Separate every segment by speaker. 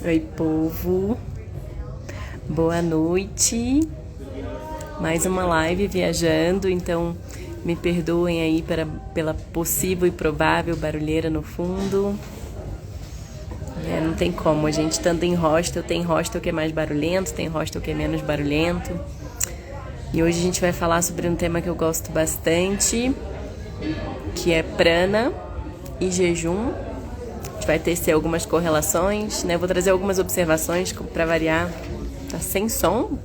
Speaker 1: Oi, povo. Boa noite. Mais uma live viajando, então me perdoem aí pela possível e provável barulheira no fundo. Não tem como, a gente estando em hostel, tem hostel que é mais barulhento, tem hostel que é menos barulhento. E hoje a gente vai falar sobre um tema que eu gosto bastante, que é prana e jejum. A gente vai tecer algumas correlações, né? Vou trazer algumas observações para variar. Tá sem som?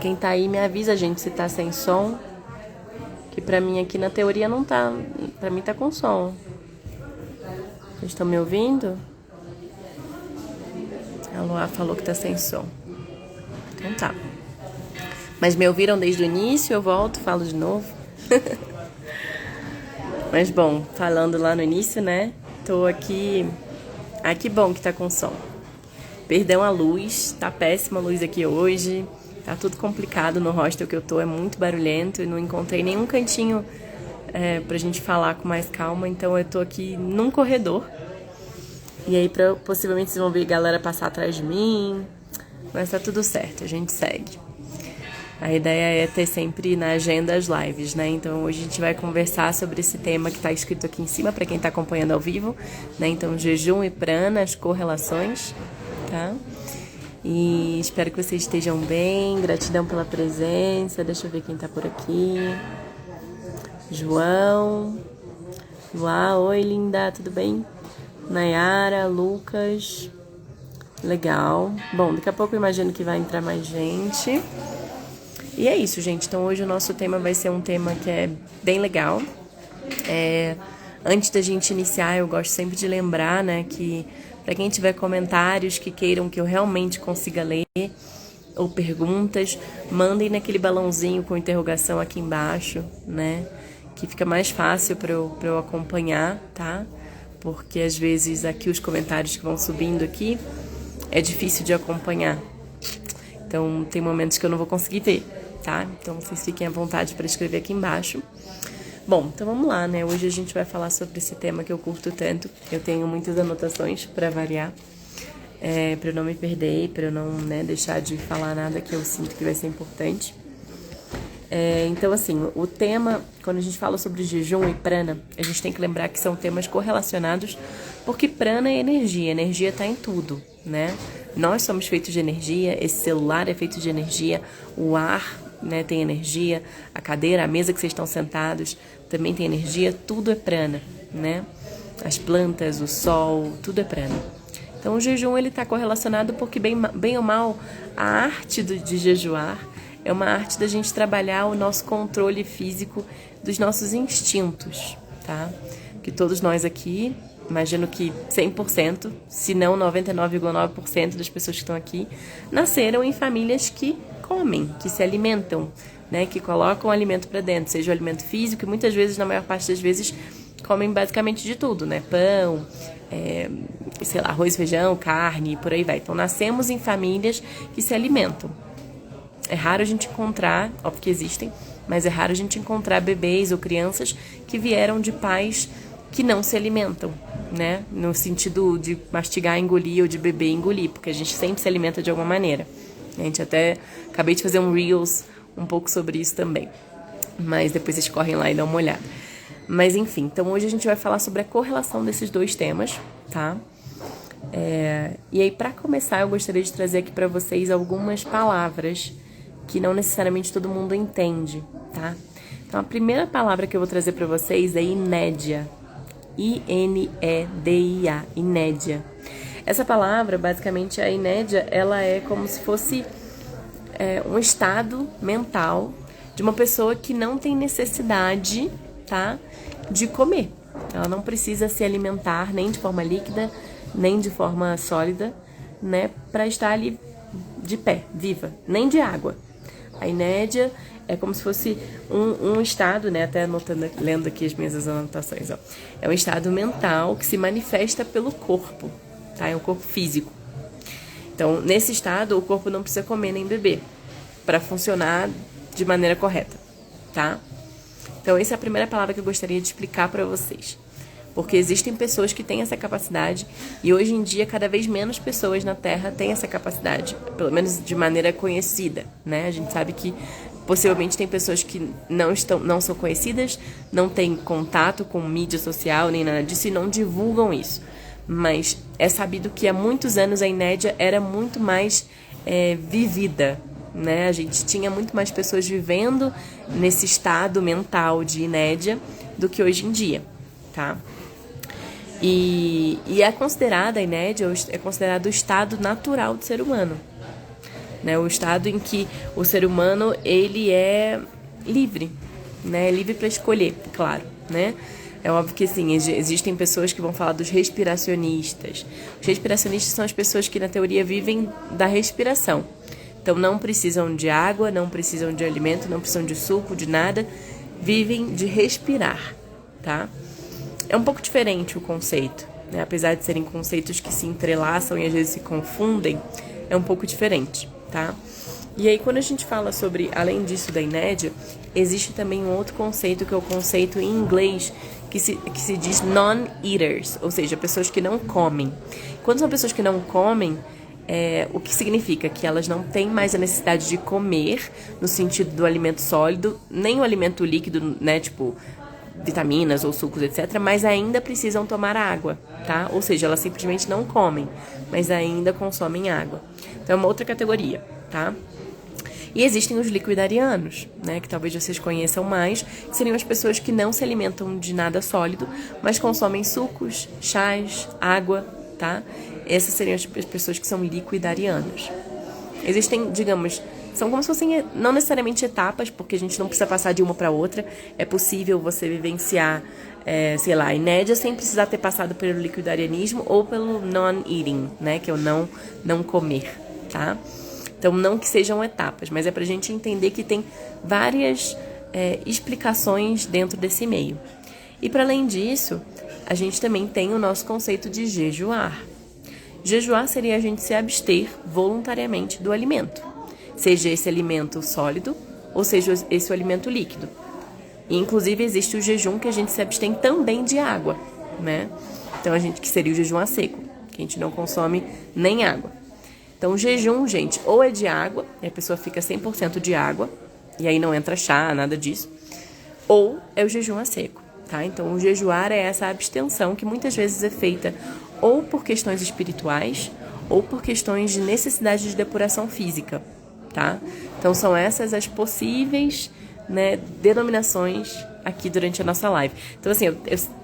Speaker 1: Quem tá aí me avisa, gente, se tá sem som. Que pra mim aqui na teoria não tá. Pra mim tá com som. Vocês estão me ouvindo? A Luá falou que tá sem som. Então tá. Mas me ouviram desde o início? Eu volto, falo de novo. Mas bom, falando lá no início, né? Tô aqui... Ah, que bom que tá com som. Perdão a luz, tá péssima a luz aqui hoje. Tá tudo complicado no hostel que eu tô, é muito barulhento e não encontrei nenhum cantinho pra gente falar com mais calma. Então eu tô aqui num corredor. E aí possivelmente vocês vão ver a galera passar atrás de mim. Mas tá tudo certo, a gente segue. A ideia é ter sempre na agenda as lives, né? Então hoje a gente vai conversar sobre esse tema que tá escrito aqui em cima para quem tá acompanhando ao vivo, né? Então jejum e prana, as correlações, tá? E espero que vocês estejam bem, gratidão pela presença. Deixa eu ver quem tá por aqui. João. Uau, oi linda, tudo bem? Nayara, Lucas. Legal. Bom, daqui a pouco eu imagino que vai entrar mais gente. E é isso, gente. Então hoje o nosso tema vai ser um tema que é bem legal. Antes da gente iniciar, eu gosto sempre de lembrar, né, que para quem tiver comentários que queiram que eu realmente consiga ler, ou perguntas, mandem naquele balãozinho com interrogação aqui embaixo, né, que fica mais fácil para eu acompanhar, tá? Porque às vezes aqui os comentários que vão subindo aqui é difícil de acompanhar. Então tem momentos que eu não vou conseguir ver, tá? Então vocês fiquem à vontade para escrever aqui embaixo. Bom, então vamos lá, né? Hoje a gente vai falar sobre esse tema que eu curto tanto. Eu tenho muitas anotações para variar, para eu não me perder, para eu não, né, deixar de falar nada que eu sinto que vai ser importante. Então, assim, o tema, quando a gente fala sobre jejum e prana, a gente tem que lembrar que são temas correlacionados, porque prana é energia, energia está em tudo, né? Nós somos feitos de energia, esse celular é feito de energia, o ar, né, tem energia, a cadeira, a mesa que vocês estão sentados também tem energia, tudo é prana, né? As plantas, o sol, tudo é prana. Então o jejum ele está correlacionado porque bem ou mal a arte de jejuar é uma arte da gente trabalhar o nosso controle físico dos nossos instintos, tá? Que todos nós aqui, imagino que 100%, se não 99,9% das pessoas que estão aqui, nasceram em famílias que comem, que se alimentam, né? Que colocam o alimento para dentro, seja o alimento físico, e muitas vezes, na maior parte das vezes, comem basicamente de tudo, né? Pão, sei lá, arroz, feijão, carne, e por aí vai. Então, nascemos em famílias que se alimentam. É raro a gente encontrar, óbvio que existem, mas é raro a gente encontrar bebês ou crianças que vieram de pais que não se alimentam, né? No sentido de mastigar, engolir ou de beber e engolir, porque a gente sempre se alimenta de alguma maneira. A gente até acabei de fazer um Reels um pouco sobre isso também, mas depois vocês correm lá e dão uma olhada. Mas enfim, então hoje a gente vai falar sobre a correlação desses dois temas, tá? E aí, para começar, eu gostaria de trazer aqui para vocês algumas palavras que não necessariamente todo mundo entende, tá? Então, a primeira palavra que eu vou trazer para vocês é inédia. I-N-E-D-I-A, inédia. Essa palavra, basicamente, a inédia, ela é como se fosse um estado mental de uma pessoa que não tem necessidade, tá, de comer. Ela não precisa se alimentar nem de forma líquida, nem de forma sólida, né, para estar ali de pé, viva, nem de água. A inédia é como se fosse um estado, né, até anotando, lendo aqui as minhas anotações, ó. É um estado mental que se manifesta pelo corpo, tá? É um corpo físico. Então, nesse estado, o corpo não precisa comer nem beber para funcionar de maneira correta, tá? Então, essa é a primeira palavra que eu gostaria de explicar para vocês. Porque existem pessoas que têm essa capacidade e hoje em dia cada vez menos pessoas na Terra têm essa capacidade, pelo menos de maneira conhecida, né? A gente sabe que possivelmente tem pessoas que não são conhecidas, não têm contato com mídia social nem nada disso e não divulgam isso. Mas é sabido que há muitos anos a inédia era muito mais vivida, né? A gente tinha muito mais pessoas vivendo nesse estado mental de inédia do que hoje em dia, tá? E é considerada a inédia, é considerado o estado natural do ser humano, né? O estado em que o ser humano ele é livre, né? Livre para escolher, claro, né? É óbvio que sim, existem pessoas que vão falar dos respiracionistas. Os respiracionistas são as pessoas que na teoria vivem da respiração. Então não precisam de água, não precisam de alimento, não precisam de suco, de nada, vivem de respirar, tá? É um pouco diferente o conceito, né? Apesar de serem conceitos que se entrelaçam e às vezes se confundem, é um pouco diferente, tá? E aí quando a gente fala sobre, além disso da inédia, existe também um outro conceito que é o conceito em inglês que se diz non-eaters, ou seja, pessoas que não comem. Quando são pessoas que não comem, o que significa que elas não têm mais a necessidade de comer no sentido do alimento sólido, nem o alimento líquido, né, tipo vitaminas ou sucos, etc., mas ainda precisam tomar água, tá? Ou seja, elas simplesmente não comem, mas ainda consomem água. Então é uma outra categoria, tá? E existem os liquidarianos, né, que talvez vocês conheçam mais, que seriam as pessoas que não se alimentam de nada sólido, mas consomem sucos, chás, água, tá? Essas seriam as pessoas que são liquidarianos. Existem, digamos, são como se fossem não necessariamente etapas, porque a gente não precisa passar de uma para outra. É possível você vivenciar, sei lá, a inédia sem precisar ter passado pelo liquidarianismo ou pelo non-eating, né, que é o não comer, tá? Então, não que sejam etapas, mas é pra gente entender que tem várias explicações dentro desse meio. E para além disso, a gente também tem o nosso conceito de jejuar. Jejuar seria a gente se abster voluntariamente do alimento, seja esse alimento sólido ou seja esse o alimento líquido. E, inclusive, existe o jejum que a gente se abstém também de água, né? Então, que seria o jejum a seco, que a gente não consome nem água. Então, o jejum, gente, ou é de água, e a pessoa fica 100% de água, e aí não entra chá, nada disso, ou é o jejum a seco, tá? Então, o jejuar é essa abstenção que muitas vezes é feita ou por questões espirituais, ou por questões de necessidade de depuração física, tá? Então, são essas as possíveis, né, denominações aqui durante a nossa live. Então, assim, eu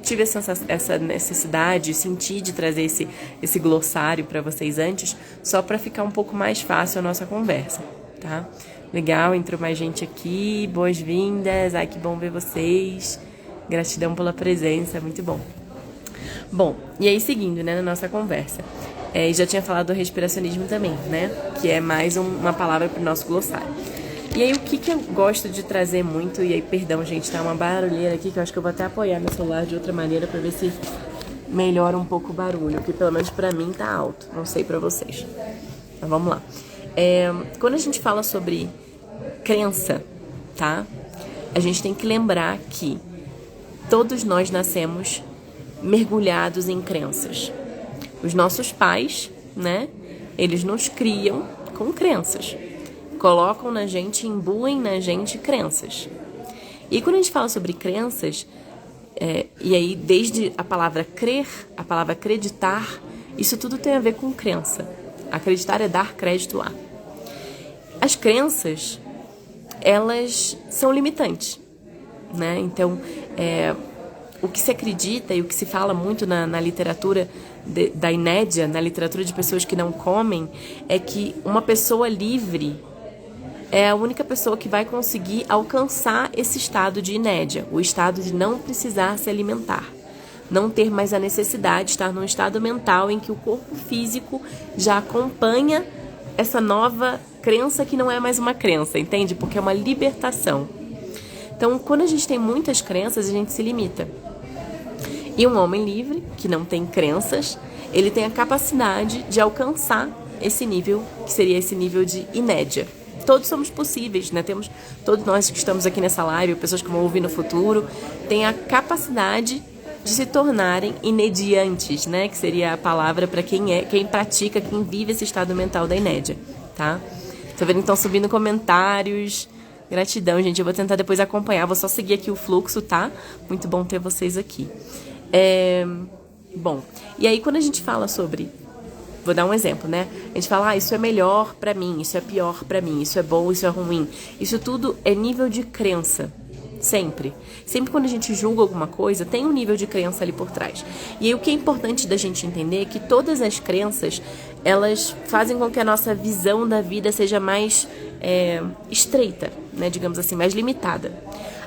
Speaker 1: tive essa necessidade, senti de trazer esse glossário para vocês antes, só para ficar um pouco mais fácil a nossa conversa, tá? Legal, entrou mais gente aqui, boas-vindas, ai, que bom ver vocês, gratidão pela presença, muito bom. Bom, e aí seguindo, né, na nossa conversa, já tinha falado do respiracionismo também, né, que é mais uma palavra para o nosso glossário. E aí, o que eu gosto de trazer muito, e aí, perdão, gente, tá uma barulheira aqui, que eu acho que eu vou até apoiar meu celular de outra maneira pra ver se melhora um pouco o barulho, que pelo menos pra mim tá alto, não sei pra vocês. Então, vamos lá. Quando a gente fala sobre crença, tá? A gente tem que lembrar que todos nós nascemos mergulhados em crenças. Os nossos pais, né, eles nos criam com crenças. Colocam na gente, imbuem na gente crenças. E quando a gente fala sobre crenças, e aí desde a palavra crer, a palavra acreditar, isso tudo tem a ver com crença. Acreditar é dar crédito a. As crenças, elas são limitantes, né? Então, o que se acredita e o que se fala muito na literatura da inédia, na literatura de pessoas que não comem, é que uma pessoa livre é a única pessoa que vai conseguir alcançar esse estado de inédia, o estado de não precisar se alimentar, não ter mais a necessidade de estar num estado mental em que o corpo físico já acompanha essa nova crença que não é mais uma crença, entende? Porque é uma libertação. Então, quando a gente tem muitas crenças, a gente se limita. E um homem livre, que não tem crenças, ele tem a capacidade de alcançar esse nível, que seria esse nível de inédia. Todos somos possíveis, né? Todos nós que estamos aqui nessa live, pessoas que vão ouvir no futuro, têm a capacidade de se tornarem inediantes, né? Que seria a palavra para quem pratica, quem vive esse estado mental da inédia, tá? Tá vendo? Então, subindo comentários. Gratidão, gente. Eu vou tentar depois acompanhar. Vou só seguir aqui o fluxo, tá? Muito bom ter vocês aqui. Bom, e aí quando a gente fala sobre... Vou dar um exemplo, né? A gente fala, isso é melhor pra mim, isso é pior pra mim, isso é bom, isso é ruim. Isso tudo é nível de crença. Sempre. Sempre quando a gente julga alguma coisa, tem um nível de crença ali por trás. E aí o que é importante da gente entender é que todas as crenças, elas fazem com que a nossa visão da vida seja mais estreita, né? Digamos assim, mais limitada.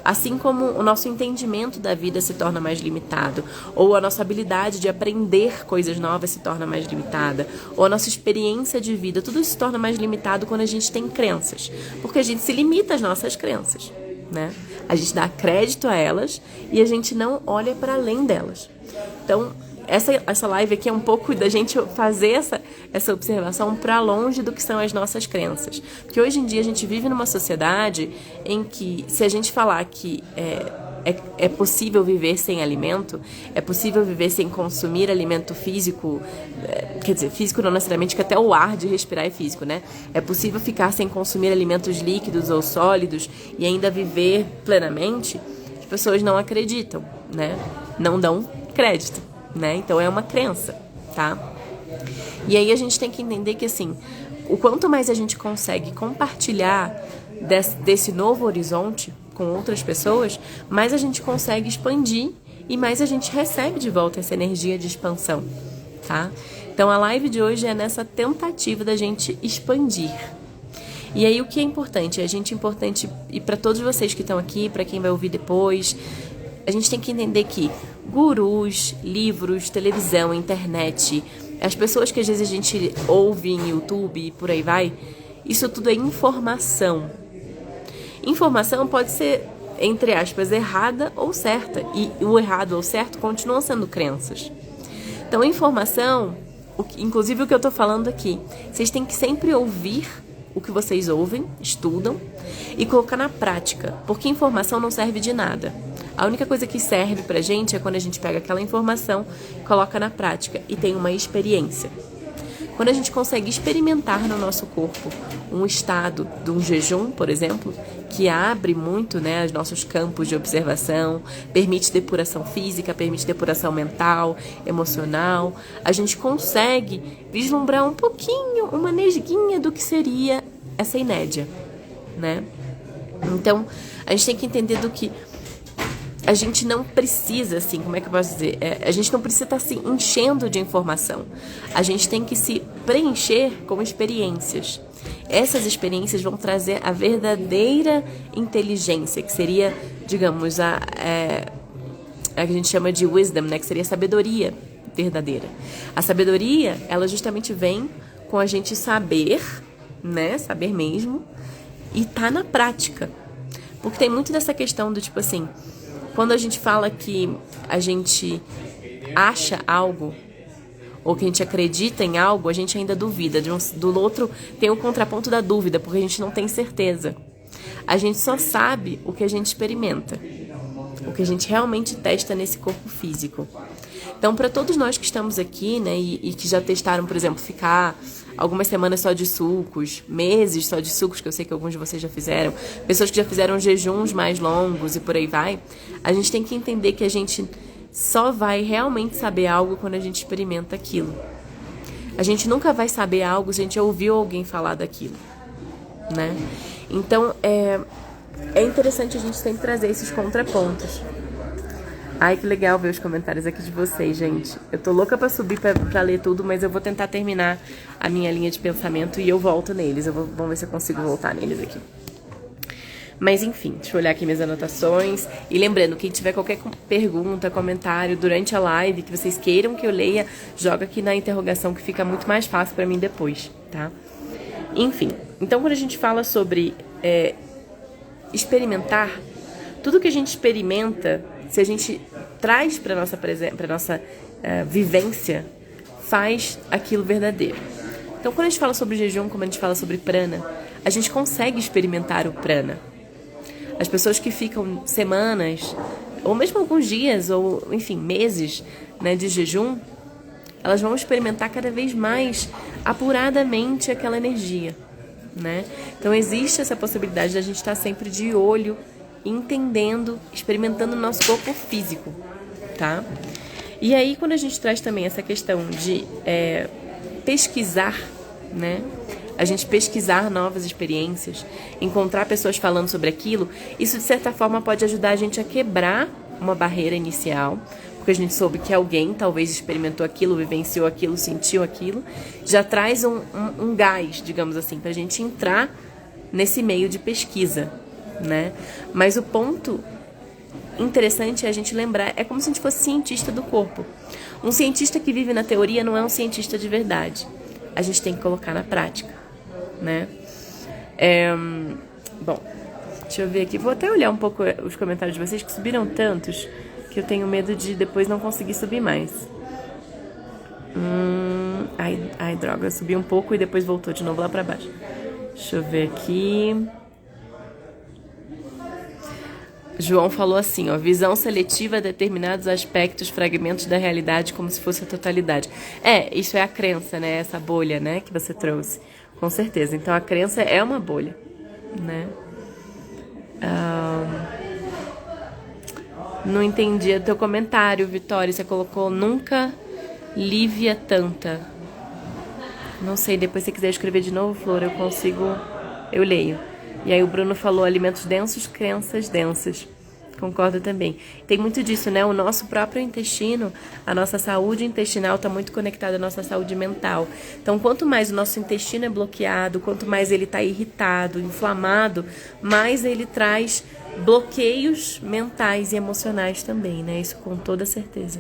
Speaker 1: Assim como o nosso entendimento da vida se torna mais limitado, ou a nossa habilidade de aprender coisas novas se torna mais limitada, ou a nossa experiência de vida, tudo isso se torna mais limitado quando a gente tem crenças, porque a gente se limita às nossas crenças, né? A gente dá crédito a elas e a gente não olha para além delas. Então, essa live aqui é um pouco da gente fazer essa observação para longe do que são as nossas crenças. Porque hoje em dia a gente vive numa sociedade em que, se a gente falar que é possível viver sem alimento, é possível viver sem consumir alimento físico, quer dizer, físico não necessariamente, que até o ar de respirar é físico, né? É possível ficar sem consumir alimentos líquidos ou sólidos e ainda viver plenamente, as pessoas não acreditam, né? Não dão crédito, né? Então é uma crença, tá? E aí a gente tem que entender que, assim, o quanto mais a gente consegue compartilhar desse novo horizonte com outras pessoas, mais a gente consegue expandir e mais a gente recebe de volta essa energia de expansão, tá? Então a live de hoje é nessa tentativa da gente expandir. E aí o que é importante? E para todos vocês que estão aqui, para quem vai ouvir depois, a gente tem que entender que gurus, livros, televisão, internet, as pessoas que às vezes a gente ouve em YouTube e por aí vai, isso tudo é informação. Informação pode ser, entre aspas, errada ou certa. E o errado ou certo continuam sendo crenças. Então, informação, inclusive o que eu estou falando aqui, vocês têm que sempre ouvir o que vocês ouvem, estudam, e colocar na prática. Porque informação não serve de nada. A única coisa que serve pra gente é quando a gente pega aquela informação, coloca na prática e tem uma experiência. Quando a gente consegue experimentar no nosso corpo um estado de um jejum, por exemplo, que abre muito, né, os nossos campos de observação, permite depuração física, permite depuração mental, emocional, a gente consegue vislumbrar um pouquinho, uma nesguinha do que seria essa inédia, né? Então, a gente tem que entender do que a gente não precisa, assim, como é que eu posso dizer? A gente não precisa estar se enchendo de informação. A gente tem que se preencher com experiências. Essas experiências vão trazer a verdadeira inteligência, que seria, digamos, a que a gente chama de wisdom, né? Que seria a sabedoria verdadeira. A sabedoria, ela justamente vem com a gente saber, né? Saber mesmo, e tá na prática. Porque tem muito dessa questão do tipo assim, quando a gente fala que a gente acha algo, ou que a gente acredita em algo, a gente ainda duvida. Do outro tem o contraponto da dúvida, porque a gente não tem certeza. A gente só sabe o que a gente experimenta, o que a gente realmente testa nesse corpo físico. Então, para todos nós que estamos aqui, né, e que já testaram, por exemplo, ficar algumas semanas só de sucos, meses só de sucos, que eu sei que alguns de vocês já fizeram, pessoas que já fizeram jejuns mais longos e por aí vai, a gente tem que entender que a gente só vai realmente saber algo quando a gente experimenta aquilo. A gente nunca vai saber algo se a gente ouviu alguém falar daquilo, né? Então, é interessante a gente sempre trazer esses contrapontos. Ai, que legal ver os comentários aqui de vocês, gente. Eu tô louca pra subir pra ler tudo, mas eu vou tentar terminar a minha linha de pensamento e eu volto neles. Vamos ver se eu consigo voltar neles aqui. Mas enfim, deixa eu olhar aqui minhas anotações. E lembrando, quem tiver qualquer pergunta, comentário durante a live, que vocês queiram que eu leia, joga aqui na interrogação que fica muito mais fácil pra mim depois, tá? Enfim, então quando a gente fala sobre experimentar, tudo que a gente experimenta, se a gente traz para nossa vivência, faz aquilo verdadeiro. Então, quando a gente fala sobre jejum, como a gente fala sobre prana, a gente consegue experimentar o prana. As pessoas que ficam semanas ou mesmo alguns dias, ou enfim, meses, né, de jejum, elas vão experimentar cada vez mais apuradamente aquela energia, né? Então existe essa possibilidade de a gente estar sempre de olho, entendendo, experimentando o nosso corpo físico, tá? E aí quando a gente traz também essa questão de pesquisar, né? A gente pesquisar novas experiências, encontrar pessoas falando sobre aquilo, isso de certa forma pode ajudar a gente a quebrar uma barreira inicial, porque a gente soube que alguém talvez experimentou aquilo, vivenciou aquilo, sentiu aquilo, já traz um gás, digamos assim, para a gente entrar nesse meio de pesquisa, né? Mas o ponto interessante é a gente lembrar, é como se a gente fosse cientista do corpo. Um cientista que vive na teoria não é um cientista de verdade. A gente tem que colocar na prática, né? Bom, deixa eu ver aqui. Vou até olhar um pouco os comentários de vocês, que subiram tantos que eu tenho medo de depois não conseguir subir mais. Ai, droga, eu subi um pouco e depois voltou de novo lá pra baixo. Deixa eu ver aqui. João falou assim, ó, visão seletiva de determinados aspectos, fragmentos da realidade como se fosse a totalidade. Isso é a crença, né? Essa bolha, né, que você trouxe. Com certeza. Então a crença é uma bolha, né? Não entendi o teu comentário, Vitória. Você colocou nunca Lívia tanta. Não sei, depois se você quiser escrever de novo, Flor, eu leio. E aí o Bruno falou alimentos densos, crenças densas. Concordo também. Tem muito disso, né? O nosso próprio intestino, a nossa saúde intestinal está muito conectada à nossa saúde mental. Então, quanto mais o nosso intestino é bloqueado, quanto mais ele está irritado, inflamado, mais ele traz bloqueios mentais e emocionais também, né? Isso com toda certeza.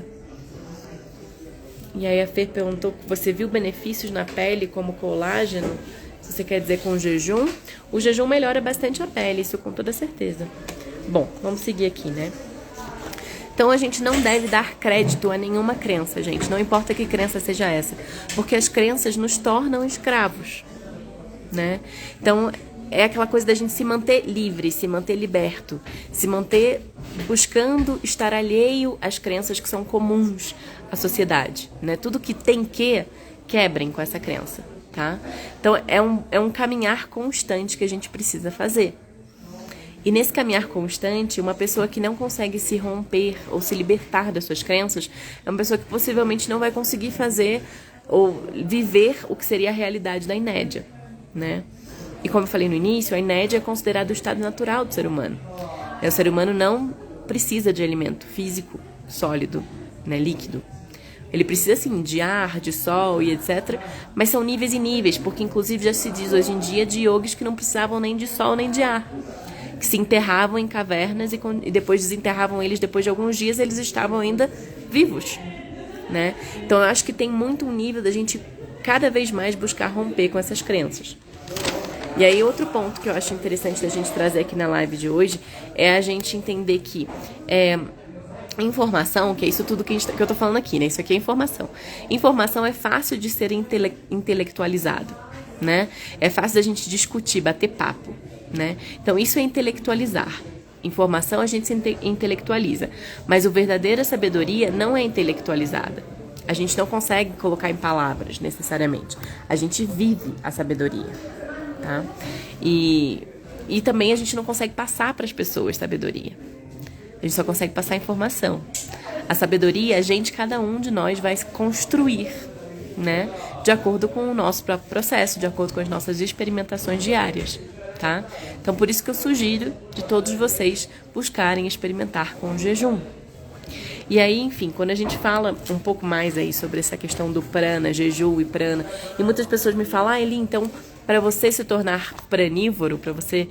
Speaker 1: E aí a Fer perguntou, você viu benefícios na pele como colágeno? Se você quer dizer com o jejum melhora bastante a pele, isso com toda certeza. Bom, vamos seguir aqui, né? Então a gente não deve dar crédito a nenhuma crença, gente. Não importa que crença seja essa. Porque as crenças nos tornam escravos, né? Então é aquela coisa da gente se manter livre, se manter liberto, se manter buscando estar alheio às crenças que são comuns à sociedade, né? Tudo que tem que, quebrem com essa crença, tá? Então é um caminhar constante que a gente precisa fazer. E nesse caminhar constante, uma pessoa que não consegue se romper ou se libertar das suas crenças é uma pessoa que possivelmente não vai conseguir fazer ou viver o que seria a realidade da inédia, né? E como eu falei no início, a inédia é considerado o estado natural do ser humano. O ser humano não precisa de alimento físico, sólido, né, líquido. Ele precisa, sim, de ar, de sol e etc. Mas são níveis e níveis, porque inclusive já se diz hoje em dia de yogis que não precisavam nem de sol nem de ar. Que se enterravam em cavernas e depois desenterravam eles, depois de alguns dias eles estavam ainda vivos, né? Então eu acho que tem muito um nível da gente cada vez mais buscar romper com essas crenças. E aí outro ponto que eu acho interessante da gente trazer aqui na live de hoje é a gente entender que informação, que é isso tudo que eu tô falando aqui, né? Isso aqui é informação. Informação é fácil de ser intelectualizado, né? É fácil da gente discutir, bater papo, né? Então isso é intelectualizar. Informação a gente se intelectualiza, mas a verdadeira sabedoria não é intelectualizada. A gente não consegue colocar em palavras necessariamente. A gente vive a sabedoria, tá? E também a gente não consegue passar para as pessoas sabedoria. A gente só consegue passar informação. A sabedoria, cada um de nós vai construir, né? De acordo com o nosso próprio processo, de acordo com as nossas experimentações diárias, tá? Então, por isso que eu sugiro de todos vocês buscarem experimentar com o jejum. E aí, enfim, quando a gente fala um pouco mais aí sobre essa questão do prana, jejum e prana, e muitas pessoas me falam, Eli, então, para você se tornar pranívoro, para você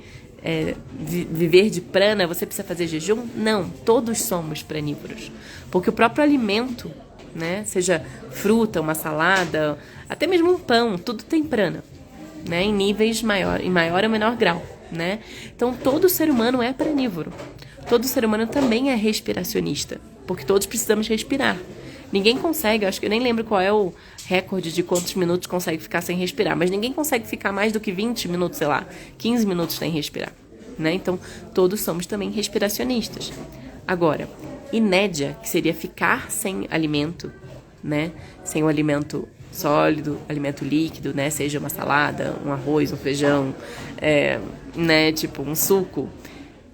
Speaker 1: viver de prana, você precisa fazer jejum? Não, todos somos pranívoros. Porque o próprio alimento, né, seja fruta, uma salada, até mesmo um pão, tudo tem prana, né, em níveis em maior ou menor grau, né? Então, todo ser humano é pranívoro. Todo ser humano também é respiracionista, porque todos precisamos respirar. Ninguém consegue, acho que eu nem lembro qual é o recorde de quantos minutos consegue ficar sem respirar, mas ninguém consegue ficar mais do que 20 minutos, sei lá, 15 minutos sem respirar, né? Então, todos somos também respiracionistas. Agora, inédia, que seria ficar sem alimento, né? Sem o alimento sólido, alimento líquido, né? Seja uma salada, um arroz, um feijão, né? Tipo um suco.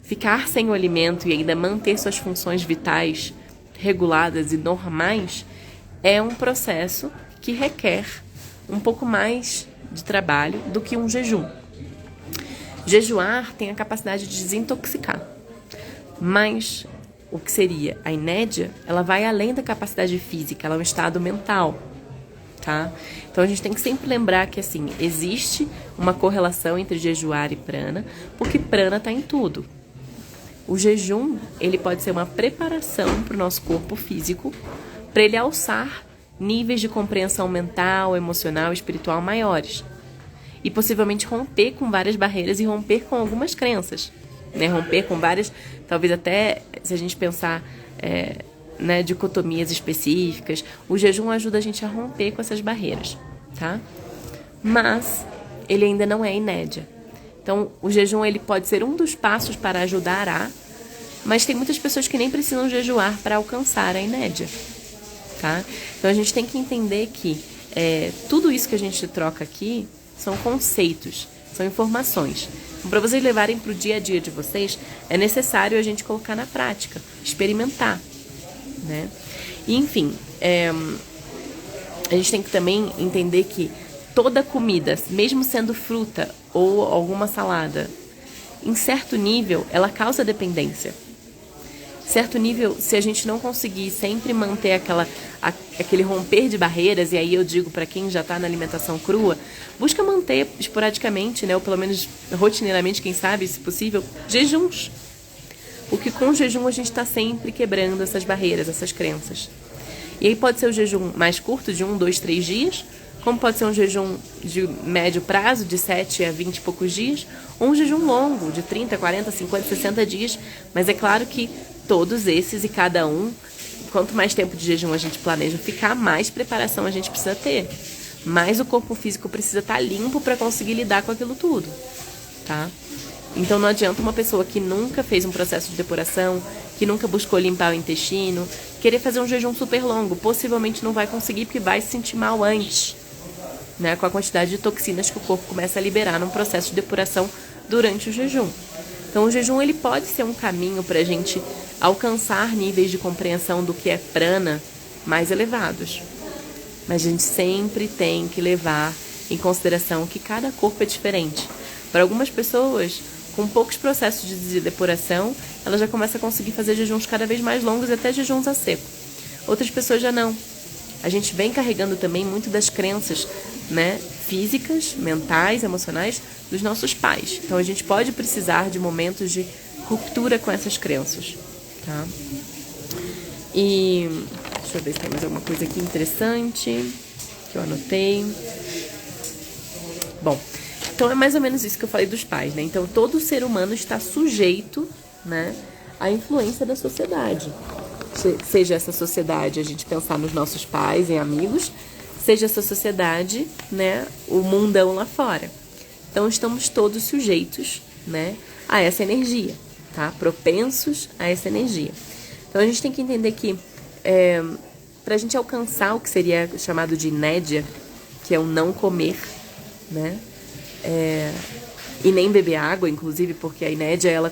Speaker 1: Ficar sem o alimento e ainda manter suas funções vitais reguladas e normais é um processo que requer um pouco mais de trabalho do que um jejum. Jejuar tem a capacidade de desintoxicar, mas o que seria a inédia, ela vai além da capacidade física, ela é um estado mental, tá? Então a gente tem que sempre lembrar que assim, existe uma correlação entre jejuar e prana, porque prana está em tudo. O jejum, ele pode ser uma preparação para o nosso corpo físico, para ele alçar níveis de compreensão mental, emocional e espiritual maiores. E possivelmente romper com várias barreiras e romper com algumas crenças. Né? Romper com várias, talvez até, se a gente pensar né, dicotomias específicas, o jejum ajuda a gente a romper com essas barreiras. Tá? Mas ele ainda não é inédia. Então, o jejum ele pode ser um dos passos para ajudar mas tem muitas pessoas que nem precisam jejuar para alcançar a inédia. Tá? Então, a gente tem que entender que tudo isso que a gente troca aqui são conceitos, são informações. Então, para vocês levarem para o dia a dia de vocês, é necessário a gente colocar na prática, experimentar. Né? E, enfim, a gente tem que também entender que toda comida, mesmo sendo fruta ou alguma salada, em certo nível, ela causa dependência. Certo nível, se a gente não conseguir sempre manter aquele romper de barreiras, e aí eu digo para quem já está na alimentação crua, busca manter esporadicamente, né, ou pelo menos rotineiramente, quem sabe, se possível, jejuns. Porque com o jejum a gente está sempre quebrando essas barreiras, essas crenças. E aí pode ser o jejum mais curto, de 1, 2, 3 dias, como pode ser um jejum de médio prazo, de 7 a 20 e poucos dias, ou um jejum longo, de 30, 40, 50, 60 dias. Mas é claro que todos esses e cada um, quanto mais tempo de jejum a gente planeja ficar, mais preparação a gente precisa ter. Mais o corpo físico precisa estar limpo para conseguir lidar com aquilo tudo, tá? Então não adianta uma pessoa que nunca fez um processo de depuração, que nunca buscou limpar o intestino, querer fazer um jejum super longo. Possivelmente não vai conseguir porque vai se sentir mal antes, né, com a quantidade de toxinas que o corpo começa a liberar num processo de depuração durante o jejum. Então o jejum ele pode ser um caminho para a gente alcançar níveis de compreensão do que é prana mais elevados. Mas a gente sempre tem que levar em consideração que cada corpo é diferente. Para algumas pessoas, com poucos processos de depuração, ela já começa a conseguir fazer jejuns cada vez mais longos e até jejuns a seco. Outras pessoas já não. A gente vem carregando também muito das crenças, né, físicas, mentais, emocionais dos nossos pais. Então a gente pode precisar de momentos de ruptura com essas crenças, tá? E deixa eu ver se tem mais alguma coisa aqui interessante que eu anotei. Bom, então é mais ou menos isso que eu falei dos pais, né? Então todo ser humano está sujeito, né, à influência da sociedade. Seja essa sociedade a gente pensar nos nossos pais e amigos, seja essa sociedade, né, o mundão lá fora. Então estamos todos sujeitos, né, a essa energia, tá? Propensos a essa energia. Então a gente tem que entender que para a gente alcançar o que seria chamado de inédia, que é o não comer, né, e nem beber água, inclusive, porque a inédia ela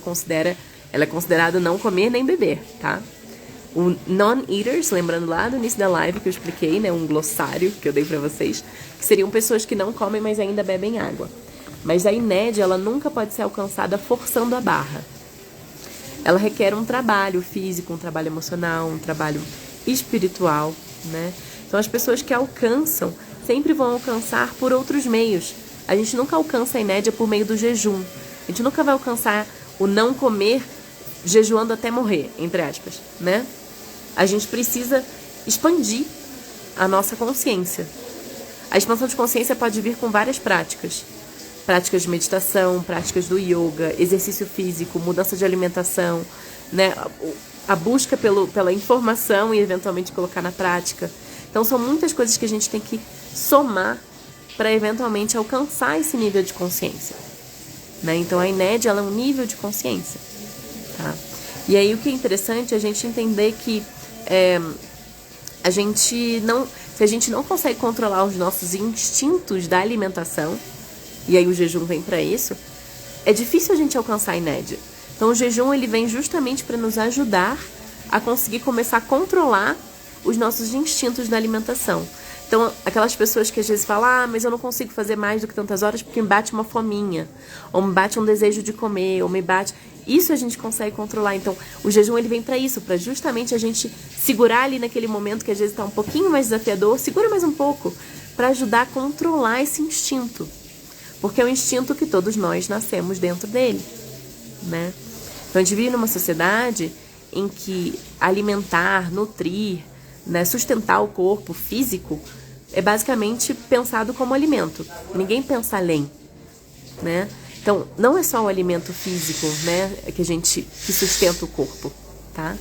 Speaker 1: é considerado não comer nem beber, tá? O non-eaters, lembrando lá do início da live que eu expliquei, né, um glossário que eu dei pra vocês, que seriam pessoas que não comem, mas ainda bebem água. Mas a inédia, ela nunca pode ser alcançada forçando a barra. Ela requer um trabalho físico, um trabalho emocional, um trabalho espiritual, né? Então as pessoas que alcançam sempre vão alcançar por outros meios. A gente nunca alcança a inédia por meio do jejum. A gente nunca vai alcançar o não comer jejuando até morrer, entre aspas, né? A gente precisa expandir a nossa consciência. A expansão de consciência pode vir com várias práticas. Práticas de meditação, práticas do yoga, exercício físico, mudança de alimentação, né? A busca pela informação e eventualmente colocar na prática. Então são muitas coisas que a gente tem que somar para eventualmente alcançar esse nível de consciência, né? Então a inédia ela é um nível de consciência, tá? E aí o que é interessante é a gente entender que se a gente não consegue controlar os nossos instintos da alimentação, e aí o jejum vem para isso, é difícil a gente alcançar a inédia. Então o jejum ele vem justamente para nos ajudar a conseguir começar a controlar os nossos instintos da alimentação. Então, aquelas pessoas que às vezes falam, mas eu não consigo fazer mais do que tantas horas porque me bate uma fominha, ou me bate um desejo de comer, ou me bate... Isso a gente consegue controlar. Então, o jejum ele vem para isso, para justamente a gente segurar ali naquele momento que às vezes está um pouquinho mais desafiador, segura mais um pouco, para ajudar a controlar esse instinto. Porque é um instinto que todos nós nascemos dentro dele, né? Então, a gente vive numa sociedade em que alimentar, nutrir, né, sustentar o corpo físico é basicamente pensado como alimento. Ninguém pensa além, né? Então, não é só o alimento físico, né, que sustenta o corpo, tá?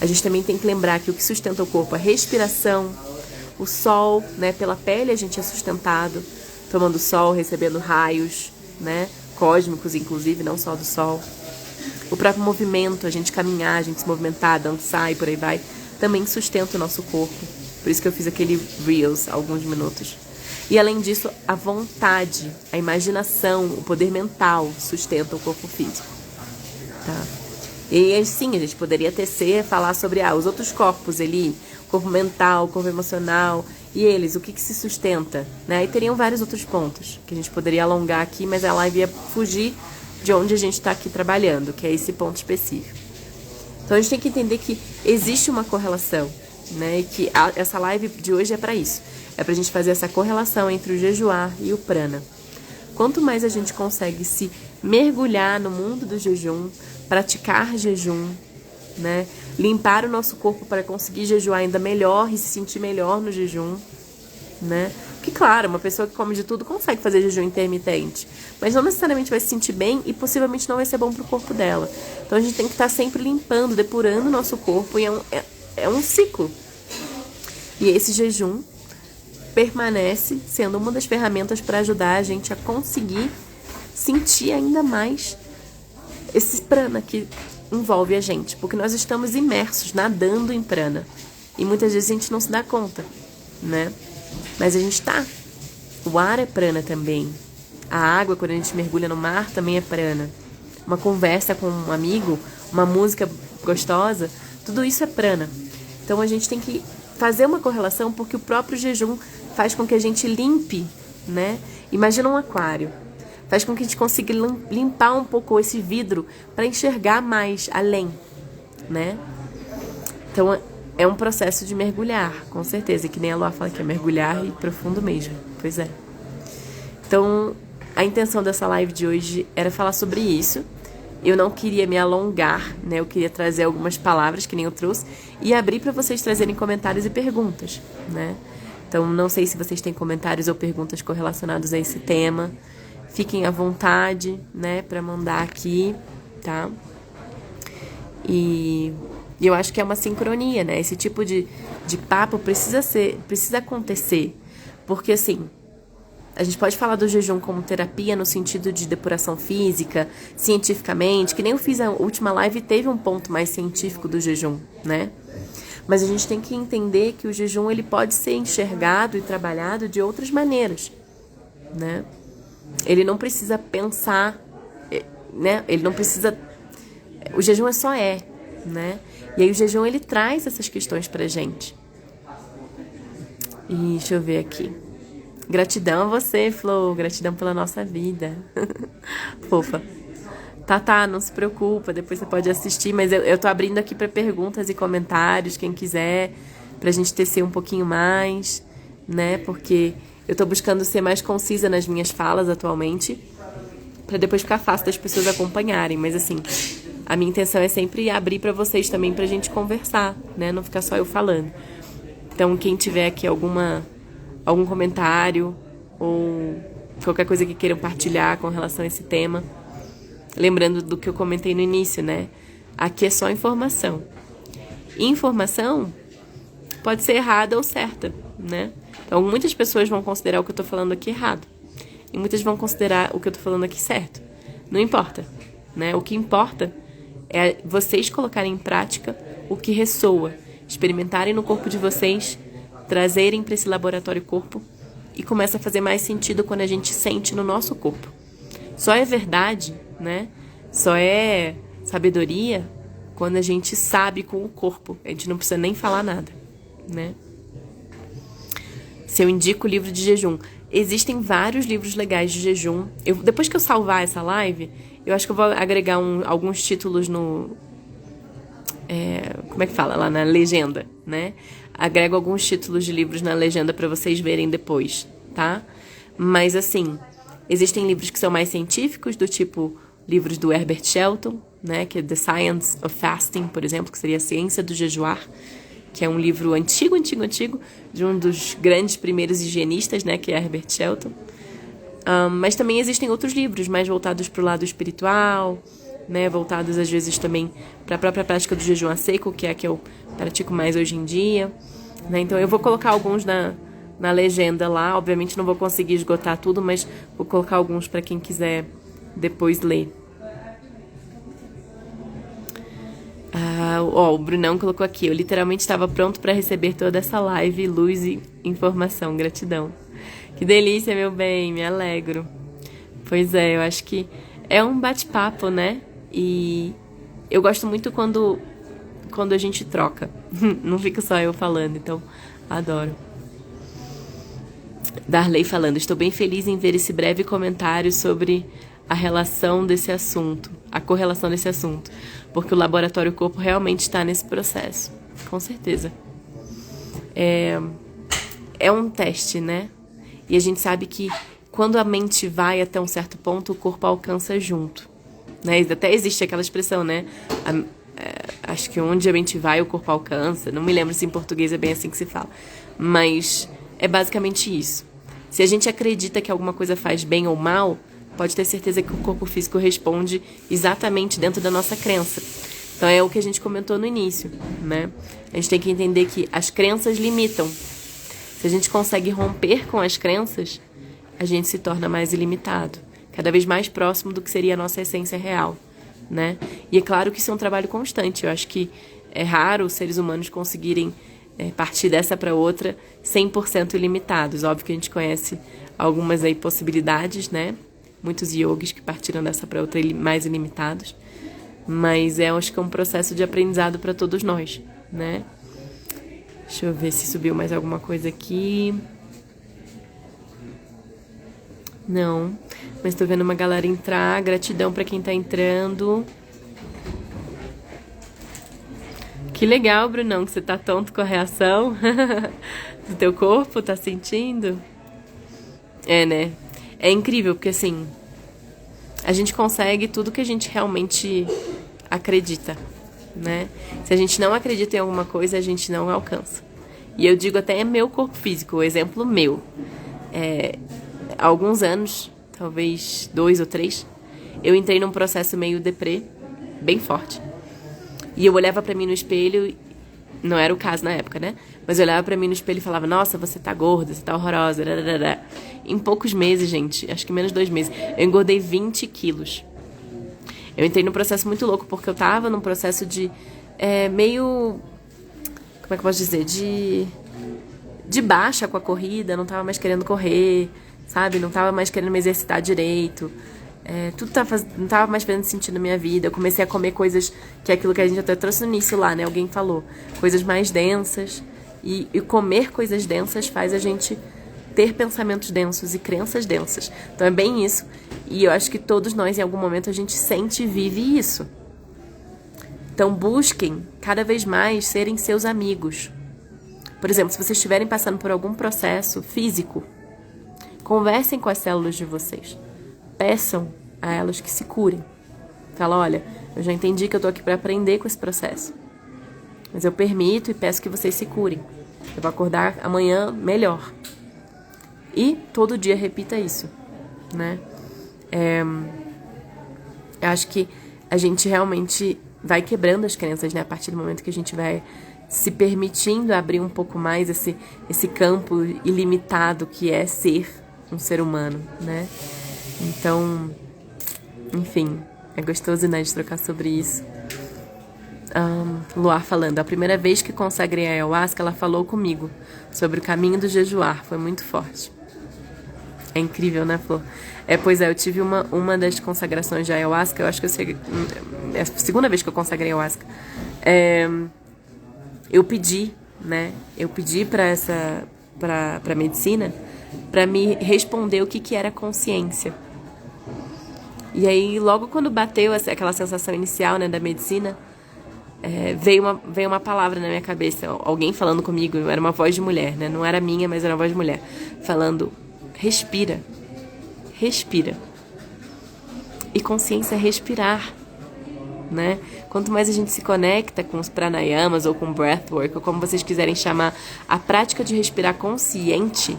Speaker 1: A gente também tem que lembrar que o que sustenta o corpo é a respiração, o sol, né, pela pele a gente é sustentado, tomando sol, recebendo raios, né, cósmicos inclusive, não só do sol. O próprio movimento, a gente caminhar, a gente se movimentar, dançar e por aí vai, também sustenta o nosso corpo. Por isso que eu fiz aquele Reels há alguns minutos. E além disso, a vontade, a imaginação, o poder mental sustenta o corpo físico. Tá? E assim, a gente poderia falar sobre os outros corpos ali, corpo mental, corpo emocional, e eles, o que se sustenta? Né? E teriam vários outros pontos que a gente poderia alongar aqui, mas a live ia fugir de onde a gente está aqui trabalhando, que é esse ponto específico. Então a gente tem que entender que existe uma correlação, né? E que essa live de hoje é para isso. É para a gente fazer essa correlação entre o jejuar e o prana. Quanto mais a gente consegue se mergulhar no mundo do jejum, praticar jejum, né? Limpar o nosso corpo para conseguir jejuar ainda melhor e se sentir melhor no jejum, né? Que claro, uma pessoa que come de tudo consegue fazer jejum intermitente, mas não necessariamente vai se sentir bem e possivelmente não vai ser bom para o corpo dela. Então a gente tem que estar sempre limpando, depurando o nosso corpo e é um ciclo. E esse jejum permanece sendo uma das ferramentas para ajudar a gente a conseguir sentir ainda mais esse prana que envolve a gente, porque nós estamos imersos, nadando em prana. E muitas vezes a gente não se dá conta, né? Mas a gente tá. O ar é prana também. A água, quando a gente mergulha no mar, também é prana. Uma conversa com um amigo, uma música gostosa, tudo isso é prana. Então a gente tem que fazer uma correlação, porque o próprio jejum faz com que a gente limpe, né? Imagina um aquário. Faz com que a gente consiga limpar um pouco esse vidro para enxergar mais além, né? Então é um processo de mergulhar, com certeza. Que nem a Lua fala que é mergulhar e profundo mesmo. Pois é. Então, a intenção dessa live de hoje era falar sobre isso. Eu não queria me alongar, né? Eu queria trazer algumas palavras, que nem eu trouxe, e abrir para vocês trazerem comentários e perguntas, né? Então, não sei se vocês têm comentários ou perguntas correlacionados a esse tema. Fiquem à vontade, né? Para mandar aqui, tá? E eu acho que é uma sincronia, né? Esse tipo de papo precisa acontecer. Porque, assim, a gente pode falar do jejum como terapia no sentido de depuração física, cientificamente, que nem eu fiz a última live e teve um ponto mais científico do jejum, né? Mas a gente tem que entender que o jejum ele pode ser enxergado e trabalhado de outras maneiras, né? Ele não precisa pensar, né? Ele não precisa... O jejum né? E aí o jejum, ele traz essas questões pra gente. E deixa eu ver aqui. Gratidão a você, Flor. Gratidão pela nossa vida. Fofa. Tá, não se preocupa. Depois você pode assistir. Mas eu tô abrindo aqui pra perguntas e comentários. Quem quiser. Pra gente tecer um pouquinho mais. Né? Porque eu tô buscando ser mais concisa nas minhas falas atualmente. Pra depois ficar fácil das pessoas acompanharem. Mas assim... A minha intenção é sempre abrir para vocês também pra gente conversar, né? Não ficar só eu falando. Então, quem tiver aqui algum comentário ou qualquer coisa que queiram partilhar com relação a esse tema, lembrando do que eu comentei no início, né? Aqui é só informação. Informação pode ser errada ou certa, né? Então, muitas pessoas vão considerar o que eu tô falando aqui errado. E muitas vão considerar o que eu tô falando aqui certo. Não importa, né? O que importa É vocês colocarem em prática o que ressoa, experimentarem no corpo de vocês, trazerem para esse laboratório corpo e começa a fazer mais sentido quando a gente sente no nosso corpo. Só é verdade, né? Só é sabedoria quando a gente sabe com o corpo. A gente não precisa nem falar nada, né? Se eu indico o livro de jejum, existem vários livros legais de jejum. Depois que eu salvar essa live, eu acho que eu vou agregar alguns títulos no... como é que fala? Lá na legenda, né? Agrego alguns títulos de livros na legenda para vocês verem depois, tá? Mas, assim, existem livros que são mais científicos, do tipo livros do Herbert Shelton, né? Que é The Science of Fasting, por exemplo, que seria a ciência do jejuar, que é um livro antigo, de um dos grandes primeiros higienistas, né? Que é Herbert Shelton. Mas também existem outros livros mais voltados para o lado espiritual, né, voltados às vezes também para a própria prática do jejum a seco, que é a que eu pratico mais hoje em dia, né? Então eu vou colocar alguns na legenda lá, obviamente não vou conseguir esgotar tudo, mas vou colocar alguns para quem quiser depois ler. O Brunão colocou aqui: eu literalmente estava pronto para receber toda essa live, luz e informação, gratidão. Que delícia, meu bem, me alegro. Pois é, eu acho que é um bate-papo, né? E eu gosto muito quando a gente troca. Não fica só eu falando, então adoro. Darley falando: estou bem feliz em ver esse breve comentário sobre a relação desse assunto, a correlação desse assunto, porque o Laboratório Corpo realmente está nesse processo, com certeza. É um teste, né? E a gente sabe que quando a mente vai até um certo ponto, o corpo alcança junto, né? Até existe aquela expressão, né? Acho que onde a mente vai, o corpo alcança. Não me lembro se em português é bem assim que se fala. Mas é basicamente isso. Se a gente acredita que alguma coisa faz bem ou mal, pode ter certeza que o corpo físico responde exatamente dentro da nossa crença. Então é o que a gente comentou no início, né? A gente tem que entender que as crenças limitam. Se a gente consegue romper com as crenças, a gente se torna mais ilimitado, cada vez mais próximo do que seria a nossa essência real, né? E é claro que isso é um trabalho constante. Eu acho que é raro os seres humanos conseguirem partir dessa para outra 100% ilimitados. Óbvio que a gente conhece algumas aí possibilidades, né? Muitos yogis que partiram dessa para outra mais ilimitados. Mas acho que é um processo de aprendizado para todos nós, né? Deixa eu ver se subiu mais alguma coisa aqui. Não, mas tô vendo uma galera entrar. Gratidão pra quem tá entrando. Que legal, Brunão, que você tá tonto com a reação do teu corpo, tá sentindo? Né? É incrível, porque assim, a gente consegue tudo que a gente realmente acredita, né? Se a gente não acredita em alguma coisa, a gente não alcança. E eu digo até meu corpo físico, o exemplo meu. Há alguns anos, talvez 2 ou 3, eu entrei num processo meio deprê, bem forte. E eu olhava pra mim no espelho, não era o caso na época, né? Mas eu olhava pra mim no espelho e falava: nossa, você tá gorda, você tá horrorosa. Em poucos meses, gente, acho que menos de 2 meses, eu engordei 20 quilos. Eu entrei num processo muito louco, porque eu tava num processo de meio... Como é que eu posso dizer? De baixa com a corrida, não tava mais querendo correr, sabe? Não tava mais querendo me exercitar direito. Tudo não tava mais fazendo sentido na minha vida. Eu comecei a comer coisas, que é aquilo que a gente até trouxe no início lá, né? Alguém falou. Coisas mais densas. E comer coisas densas faz a gente ter pensamentos densos e crenças densas. Então é bem isso. E eu acho que todos nós, em algum momento, a gente sente e vive isso. Então busquem cada vez mais serem seus amigos. Por exemplo, se vocês estiverem passando por algum processo físico, conversem com as células de vocês. Peçam a elas que se curem. Fala: olha, eu já entendi que eu tô aqui para aprender com esse processo, mas eu permito e peço que vocês se curem. Eu vou acordar amanhã melhor. E todo dia repita isso, né? Eu acho que a gente realmente vai quebrando as crenças, né? A partir do momento que a gente vai se permitindo abrir um pouco mais esse campo ilimitado que é ser um ser humano, né? Então, enfim, é gostoso, né, de trocar sobre isso. Luar falando, a primeira vez que consagrei a ayahuasca, ela falou comigo sobre o caminho do jejuar, foi muito forte. É incrível, né, Flor? Pois é, eu tive uma das consagrações de ayahuasca, eu acho que é a segunda vez que eu consagrei ayahuasca. Eu pedi, né, pra medicina, pra me responder o que era consciência. E aí, logo quando bateu aquela sensação inicial, né, da medicina, veio uma palavra na minha cabeça, alguém falando comigo, era uma voz de mulher, né, não era minha, mas era uma voz de mulher, falando, respira. E consciência é respirar, né? Quanto mais a gente se conecta com os pranayamas ou com breathwork, ou como vocês quiserem chamar, a prática de respirar consciente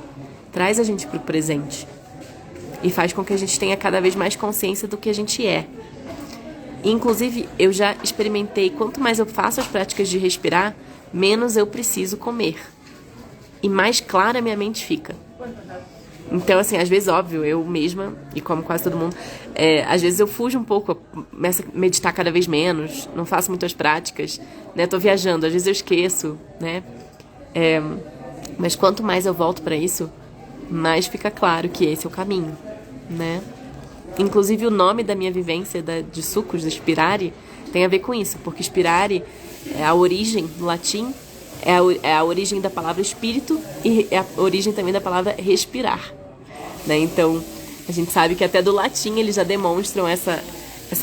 Speaker 1: traz a gente para o presente e faz com que a gente tenha cada vez mais consciência do que a gente é. E, inclusive, eu já experimentei, quanto mais eu faço as práticas de respirar, menos eu preciso comer e mais clara a minha mente fica. Então, assim, às vezes, óbvio, eu mesma, e como quase todo mundo, às vezes eu fujo um pouco, eu começo a meditar cada vez menos, não faço muitas práticas, né? Tô viajando, às vezes eu esqueço, né? Mas quanto mais eu volto para isso, mais fica claro que esse é o caminho, né? Inclusive, o nome da minha vivência de sucos, de Spirare, tem a ver com isso, porque Spirare é a origem, no latim, é a origem da palavra espírito e é a origem também da palavra respirar. Né? Então, a gente sabe que até do latim eles já demonstram essa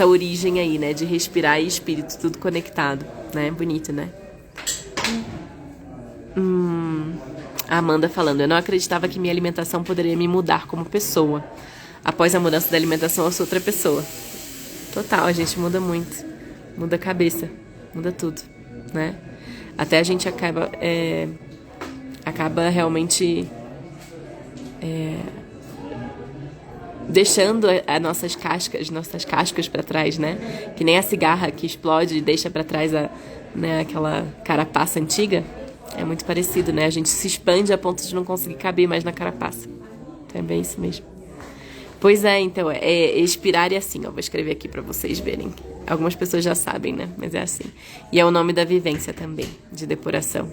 Speaker 1: origem aí, né? De respirar e espírito, tudo conectado, né? Bonito, né? A Amanda falando, eu não acreditava que minha alimentação poderia me mudar como pessoa. Após a mudança da alimentação, eu sou outra pessoa. Total, a gente muda muito. Muda a cabeça, muda tudo, né? Até a gente acaba realmente deixando as nossas cascas para trás, né? Que nem a cigarra que explode e deixa para trás aquela carapaça antiga. É muito parecido, né? A gente se expande a ponto de não conseguir caber mais na carapaça. Então é bem isso mesmo. Pois é, então, expirar é assim, ó, vou escrever aqui para vocês verem. Algumas pessoas já sabem, né? Mas é assim. E é o nome da vivência também, de depuração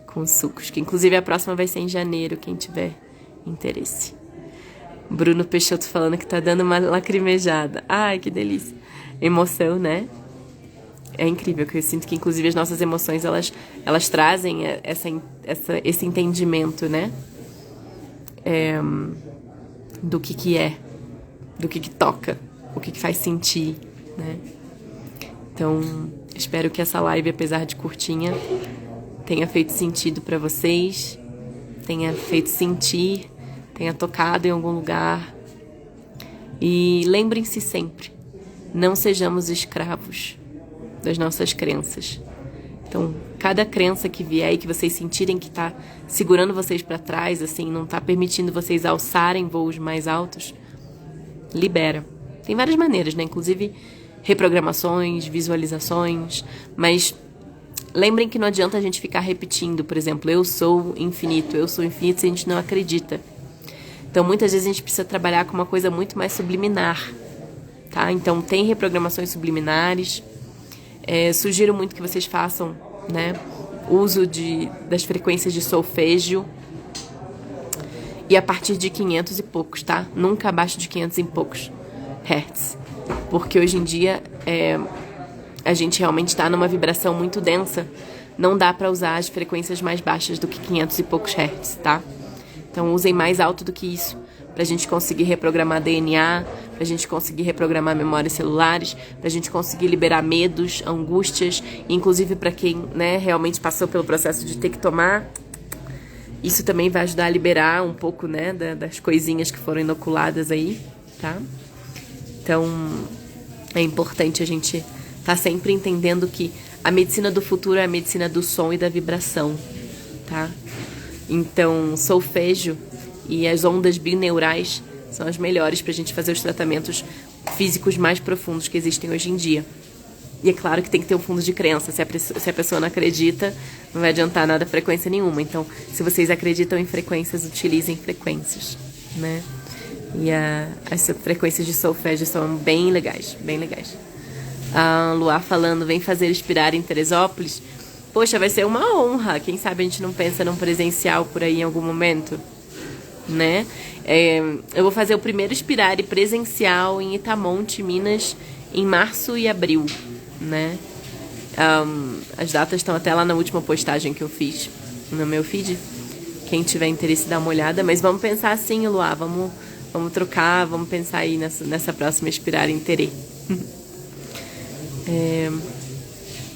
Speaker 1: com sucos, que inclusive a próxima vai ser em janeiro, quem tiver interesse. Bruno Peixoto falando que tá dando uma lacrimejada. Ai, que delícia. Emoção, né? É incrível, que eu sinto que inclusive as nossas emoções, elas trazem esse entendimento, né? Do que é, do que toca, o que faz sentir, né? Então, espero que essa live, apesar de curtinha, tenha feito sentido para vocês, tenha feito sentir, tenha tocado em algum lugar. E lembrem-se sempre, não sejamos escravos das nossas crenças. Então, cada crença que vier e que vocês sentirem que está segurando vocês para trás, assim, não está permitindo vocês alçarem voos mais altos, libera. Tem várias maneiras, né? Inclusive reprogramações, visualizações, mas lembrem que não adianta a gente ficar repetindo, por exemplo, eu sou infinito se a gente não acredita. Então, muitas vezes a gente precisa trabalhar com uma coisa muito mais subliminar, tá? Então, tem reprogramações subliminares. Sugiro muito que vocês façam, né, uso das frequências de solfégio e a partir de 500 e poucos, tá? Nunca abaixo de 500 e poucos hertz. Porque hoje em dia a gente realmente está numa vibração muito densa. Não dá para usar as frequências mais baixas do que 500 e poucos hertz, tá? Então usem mais alto do que isso, pra gente conseguir reprogramar DNA, pra gente conseguir reprogramar memórias celulares, pra gente conseguir liberar medos, angústias, inclusive pra quem, né, realmente passou pelo processo de ter que tomar. Isso também vai ajudar a liberar um pouco, né, das coisinhas que foram inoculadas aí, tá? Então, é importante a gente tá sempre entendendo que a medicina do futuro é a medicina do som e da vibração, tá? Então, solfégio e as ondas bineurais são as melhores para a gente fazer os tratamentos físicos mais profundos que existem hoje em dia. E é claro que tem que ter um fundo de crença. Se a pessoa não acredita, não vai adiantar nada frequência nenhuma. Então, se vocês acreditam em frequências, utilizem frequências, né? E as frequências de solfégio são bem legais, bem legais. A Luar falando, vem fazer Inspirar em Teresópolis. Poxa, vai ser uma honra. Quem sabe a gente não pensa num presencial por aí em algum momento, né? Eu vou fazer o primeiro Inspirare presencial em Itamonte, Minas, em março e abril, né? As datas estão até lá na última postagem que eu fiz no meu feed. Quem tiver interesse, dá uma olhada. Mas vamos pensar assim, Luar. Vamos trocar, vamos pensar aí nessa próxima Inspirare em Terê.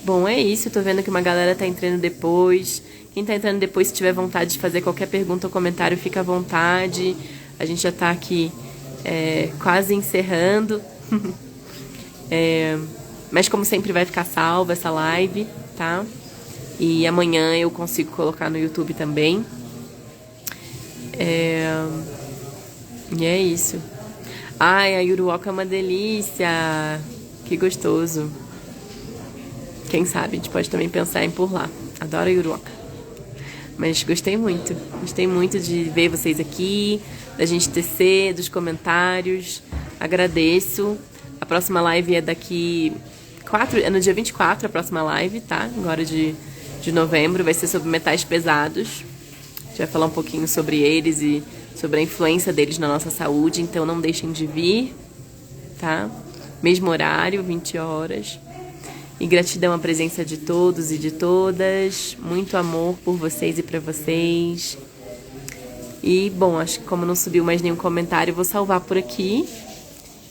Speaker 1: Bom, é isso. Eu tô vendo que uma galera tá entrando depois. Quem tá entrando depois, se tiver vontade de fazer qualquer pergunta ou comentário, fica à vontade. A gente já tá aqui quase encerrando. Mas como sempre vai ficar salva essa live, tá? E amanhã eu consigo colocar no YouTube também. E é isso. Ai, a Yuruoka é uma delícia. Que gostoso. Quem sabe, a gente pode também pensar em por lá. Adoro a Yuruoka. Mas gostei muito. Gostei muito de ver vocês aqui, da gente tecer, dos comentários. Agradeço. A próxima live é daqui... É no dia 24 a próxima live, tá? Agora de novembro. Vai ser sobre metais pesados. A gente vai falar um pouquinho sobre eles e sobre a influência deles na nossa saúde. Então não deixem de vir, tá? Mesmo horário, 20 horas. E gratidão à presença de todos e de todas. Muito amor por vocês e pra vocês. E, bom, acho que como não subiu mais nenhum comentário, eu vou salvar por aqui.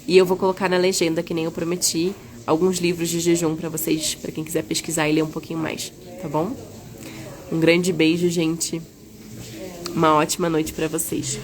Speaker 1: E eu vou colocar na legenda, que nem eu prometi, alguns livros de jejum pra vocês, pra quem quiser pesquisar e ler um pouquinho mais, tá bom? Um grande beijo, gente. Uma ótima noite pra vocês.